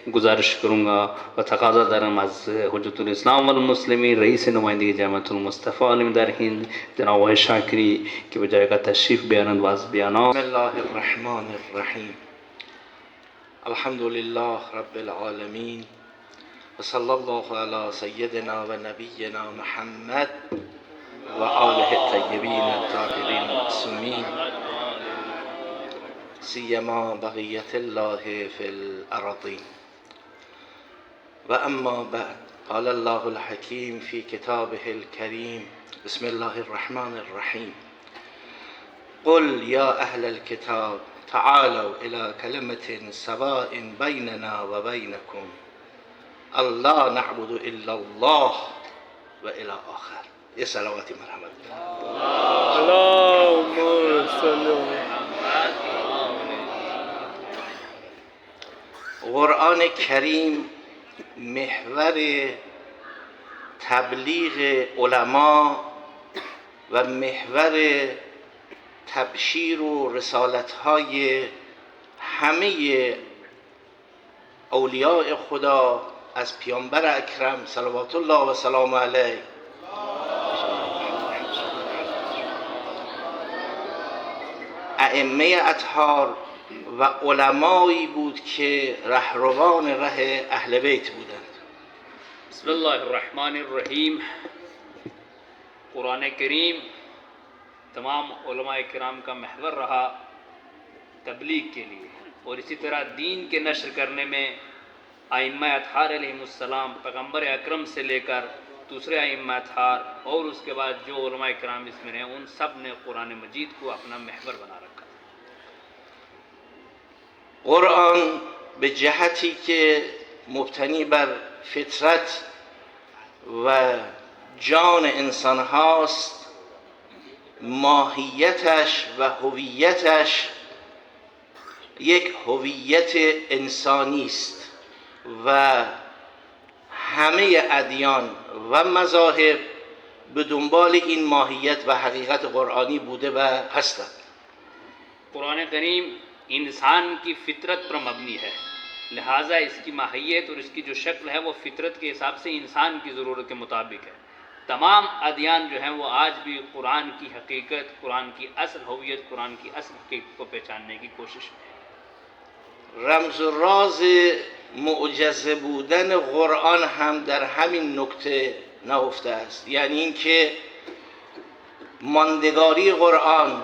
गुजारिश करूँगा व तकाजा दरम अज़ हुज्जतुल इस्लाम वल मुस्लिमीन रईस नुमाइंदगी जामिअतुल मुस्तफ़ा आलिमदार हिंद जनाब वाहिद शाकिरी की बजाय का तशरीफ़ बयान वाज़ बयान। बिस्मिल्लाहिर्रहमानिर्रहीम अल्हम्दुलिल्लाह रब्बिल आलमीन व सल्लल्लाहु अला सय्यदिना व नबिय्यिना मुहम्मद व आलिहि तय्यबीन ताहिरीन मासूमीन सियमा बक़िय्यतिल्लाहि फिल अर्ज़ीन व अम्मा बअद क़ाल अल्लाहुल हकीम फ़ी किताबिहिल करीम बिस्मिल्लाहिर्रहमानिर्रहीम क़ुल या अहलल किताब तआलौ इला कलिमतिन सवाइन बैनना व बैनकुम अल्ला नअबुदु इल्लल्लाह व इला आखिर। ये सलावती मरहमत कुरान करीम محور تبلیغ علما و محور تبشیر و رسالت‌های همه اولیاء خدا از پیامبر اکرم صلوات الله و سلام علیه ائمه اطهار و علمایی بود که رهروان ره اهل بیت بودند. بسم الله الرحمن الرحیم। कुरान करीम तमाम उलमा किराम का महवर रहा तबलीग के लिए, और इसी तरह दीन के नशर करने में आइम्मा अतहार अलैहिमुस्सलाम पैगम्बर अकरम से लेकर दूसरे आइम्मा अतहार और उसके बाद जो उलमा किराम इसमें हैं उन सब ने कुरान मजीद को अपना महवर बना रखा। قرآن به جهتی که مبتنی بر فطرت و جان انسان هاست ماهیتش و هویتش یک هویت انسانی است و همه ادیان و مذاهب به دنبال این ماهیت و حقیقت قرآنی بوده و هستند. कुरान करीम इंसान की फितरत पर मबनी है, लिहाजा इसकी माहियत और इसकी जो शक्ल है वो फितरत के हिसाब से इंसान की ज़रूरत के मुताबिक है। तमाम अदियान जो हैं वो आज भी कुरान की हकीकत, कुरान की असल हवियत, कुरान की असल हकीकत को पहचानने की कोशिश में है। رمز و راز معجزه بودن قرآن هم در همین نکته نهفته است، یعنی اینکه ماندگاری قرآن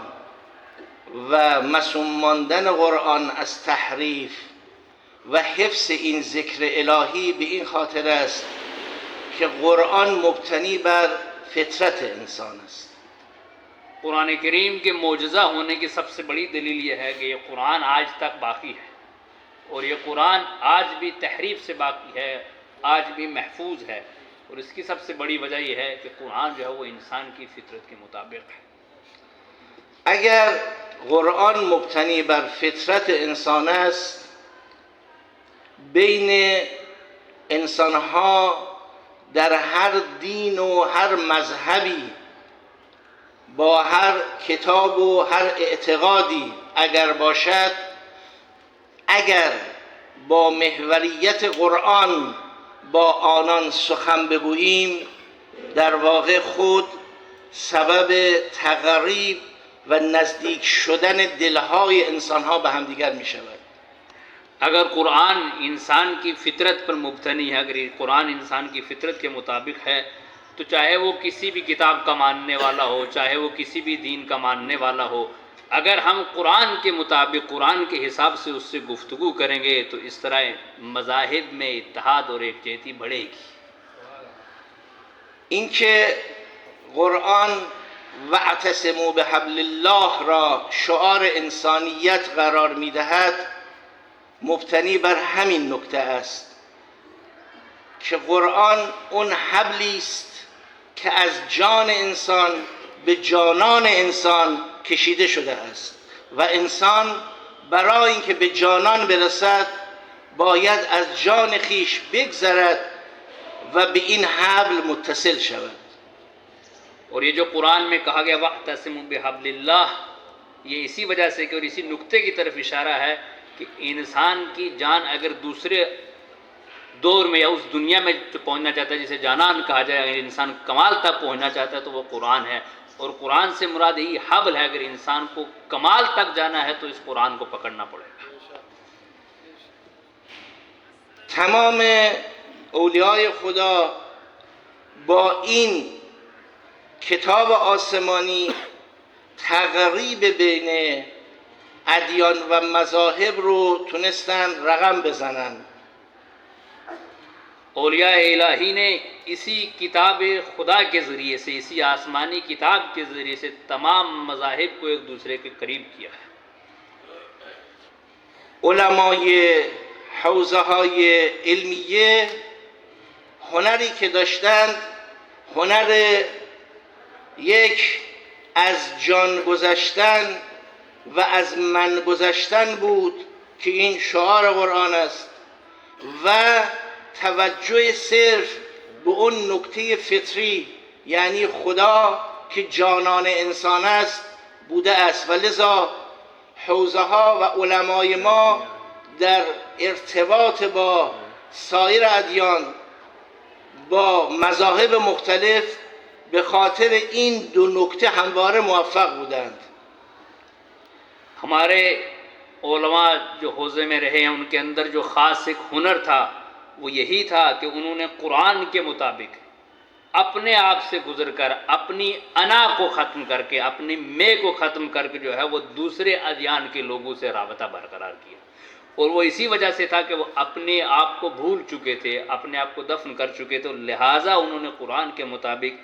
و معصوم ماندن قرآن از تحریف و حفظ این ذکر الهی به این خاطر است که قرآن مبتنی بر فطرت انسان است. कुरान करीम के मोजज़ा होने की सबसे बड़ी दलील ये है कि ये कुरान आज तक बाकी है, और ये कुरान आज भी तहरीफ से बाकी है, आज भी महफूज है, और इसकी सबसे बड़ी वजह यह है कि कुरान जो है वो इंसान की फितरत के मुताबिक है। اگر قرآن مبتنی بر فطرت انسان است، بین انسانها در هر دین و هر مذهبی با هر کتاب و هر اعتقادی اگر باشد، اگر با محوریت قرآن با آنان سخن بگوییم، در واقع خود سبب تقریب و نزدیک شدن دلهای انسانها به همدیگر می شود. अगर कुरान इंसान की फितरत पर मुबतनी है, अगर कुरान इंसान की फितरत के मुताबिक है, तो चाहे वो किसी भी किताब का मानने वाला हो, चाहे वो किसी भी दीन का मानने वाला हो, अगर हम कुरान के मुताबिक कुरान के हिसाब से उससे गुफ्तगू करेंगे तो इस तरह मज़ाहिब में इत्तेहाद और एकजहती बढ़ेगी। اینکه قرآن واعتصموا بحبل الله را شعار انسانیت قرار میدهد مبتنی بر همین نکته است که قرآن اون حبلی است که از جان انسان به جانان انسان کشیده شده است و انسان برای اینکه به جانان برسد باید از جان خیش بگذرد و به این حبل متصل شود. और ये जो कुरान में कहा गया वअतसिमू बिहब्लिल्लाह, ये इसी वजह से कि और इसी नुक्ते की तरफ इशारा है कि इंसान की जान अगर दूसरे दौर में या उस दुनिया में जो पहुंचना चाहता है, जिसे जानान कहा जाए, अगर इंसान कमाल तक पहुंचना चाहता है तो वो कुरान है। और कुरान से मुराद यही हबल है, अगर इंसान को कमाल तक जाना है तो इस कुरान को पकड़ना पड़ेगा। تمام اولیای خدا با این کتاب آسمانی تقریب بین ادیان و مذاهب رو تونستن رقم بزنن. औलिया इलाही ने इसी किताब खुदा के ज़रिए से, इसी आसमानी किताब के ज़रिए से तमाम मज़ाहिब को एक दूसरे के करीब किया है। علمای حوزه های علمیه هنری که داشتند هنر یک از جان گذشتن و از من گذشتن بود که این شعار قرآن است و توجه صرف به اون نکته فطری یعنی خدا که جانان انسان است بوده است و لذا حوزه ها و علمای ما در ارتباط با سایر ادیان با مذاهب مختلف به خاطر این دو نکته همواره موفق بودند. हमारे उलमा जो हौज़े में रहे हैं उनके अंदर जो ख़ास एक हुनर था वो यही था कि उन्होंने कुरान के मुताबिक अपने आप से गुज़र कर, अपनी अना को ख़त्म करके, अपनी मैं को ख़त्म करके जो है वो दूसरे अदियान के लोगों से राबता बरकरार किया। और वो इसी वजह से था कि वो अपने आप को भूल चुके थे, अपने आप को दफन कर चुके थे, लिहाजा उन्होंने कुरान के मुताबिक